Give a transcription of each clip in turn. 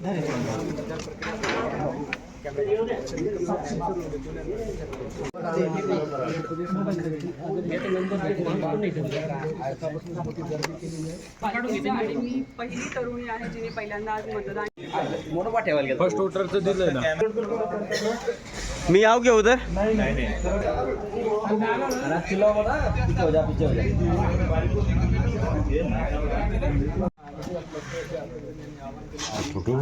आणि मी पहिली तरुणी आहे जिने पहिल्यांदा आज मतदान फर्स्ट वोटरचं दिलंय ना. मी आऊ क्या उधर? फोटो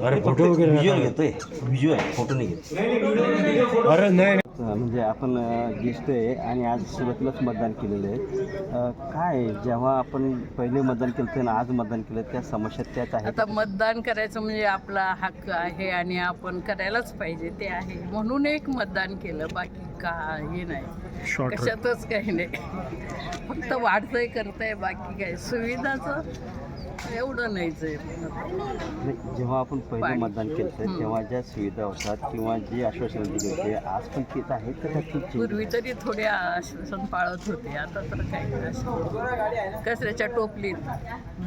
अरे फोटो वगैरे व्हिज्युअल घेतोय. व्हिज्युअल फोटो नाही घेत. अरे नाही म्हणजे आपण ज्येष्ठ आहे आणि आज सुरुवातीलाच मतदान केलेलं आहे. काय जेव्हा आपण पहिले मतदान केलं आणि आज मतदान केलं त्या समस्या त्याच आहेत. आता मतदान करायचं म्हणजे आपला हक्क आहे आणि आपण करायलाच पाहिजे ते आहे म्हणून एक मतदान केलं. बाकी काही नाही, कशातच काही नाही. फक्त वाढतंय करतंय, बाकी काय सुविधाचं एवढं नाहीच आहे. जेव्हा आपण पहिलं मतदान केलं तेव्हा ज्या सुविधा होतात किंवा जे आश्वासन दिले होते आज पण तेच आहेत का? पूर्वी तरी थोडे आश्वासन पाळत होते, आता तर काही कचऱ्याच्या टोपलीत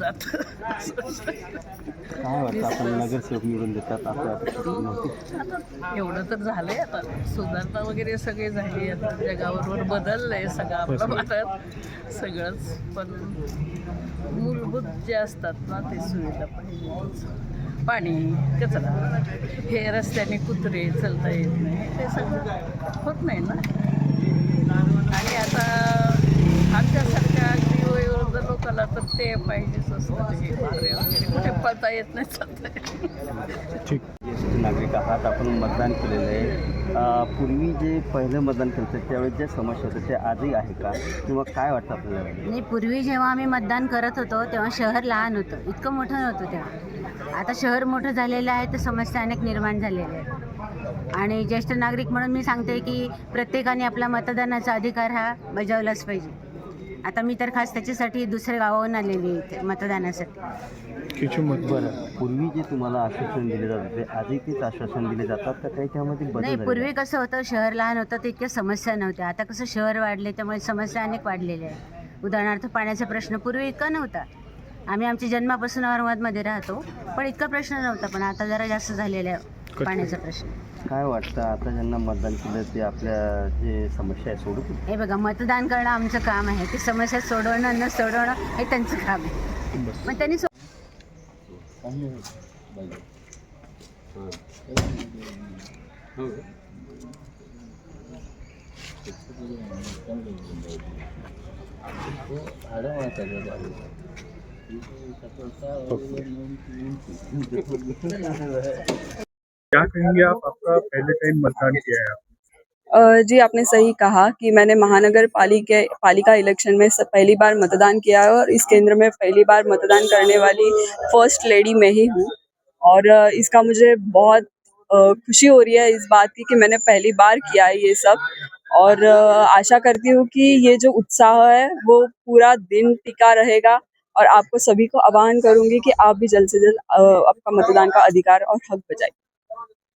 जात. काय वाटतं आपण नगरसेवक निवडून देतात आपल्या आता एवढं तर झालंय. आता सुधारणा वगैरे सगळे झाली. आता जगाबरोबर बदललंय सगळं आपलं भारत सगळंच. पण मूलभूत जे असतात ना ते सुविधा पाहिजे. पाणी, कचरा, हे रस्त्याने कुत्रे चालता येत नाही, ते सगळं होत नाही ना. आणि आता आमच्यासारख्या अगदी वयोवृद्ध लोकांना तर ते पाहिजेच असतं. हे वारे वगैरे कुठे पळता येत नाही, चालता येत. ज्येष्ठ नागरिक आहात, आपण मतदान केलेलं आहे. पूर्वी जे पहिलं मतदान केलं त्यावेळेस ज्या समस्या होत्या त्या आजही आहे का किंवा काय वाटतं आपल्याला? नाही, पूर्वी जेव्हा आम्ही मतदान करत होतो तेव्हा शहर लहान होतं, इतकं मोठं नव्हतं तेव्हा. आता शहर मोठं झालेलं आहे तर समस्या अनेक निर्माण झालेल्या आहेत. आणि ज्येष्ठ नागरिक म्हणून मी सांगते की प्रत्येकाने आपला मतदानाचा अधिकार हा बजावलाच पाहिजे. आता मी तर खास त्याच्यासाठी दुसऱ्या गावावरून आलेली आहे मतदानासाठी. बरं, पूर्वी जे तुम्हाला आश्वासन दिले जात होते आजही तेच आश्वासन दिले जातात का काही त्यामध्ये बदल? नाही, पूर्वी कसं होतं, शहर लहान होतं तर इतक्या समस्या नव्हत्या. आता कसं शहर वाढले त्यामुळे समस्या अनेक वाढलेल्या आहेत. उदाहरणार्थ पाण्याचा प्रश्न पूर्वी इतका नव्हता. आम्ही आमच्या जन्मापासून औरंगाबादमध्ये राहतो पण इतका प्रश्न नव्हता. पण आता जरा जास्त झालेला आहे पाण्याचा प्रश्न. काय वाटतं आता ज्यांना मतदान केलं ते आपल्या जे समस्या आहे सोडू? हे बघा, मतदान करणं आमचं काम आहे, ती समस्या सोडवणं न सोडवणं हे त्यांचं काम आहे. मग त्यांनी क्या कहेंगे आप? आपका पहले टाइम मतदान किया है? जी, आपने सही कहा कि मैंने महानगर पालिका इलेक्शन में पहली बार मतदान किया है और इस केंद्र में पहली बार मतदान करने वाली फर्स्ट लेडी मैं ही हूँ. और इसका मुझे बहुत खुशी हो रही है इस बात की कि मैंने पहली बार किया है ये सब. और आशा करती हूँ कि ये जो उत्साह है वो पूरा दिन टिका रहेगा. और आपको सभी को आह्वान करूँगी कि आप भी जल्द से जल्द आपका मतदान का अधिकार और हक बजाएं.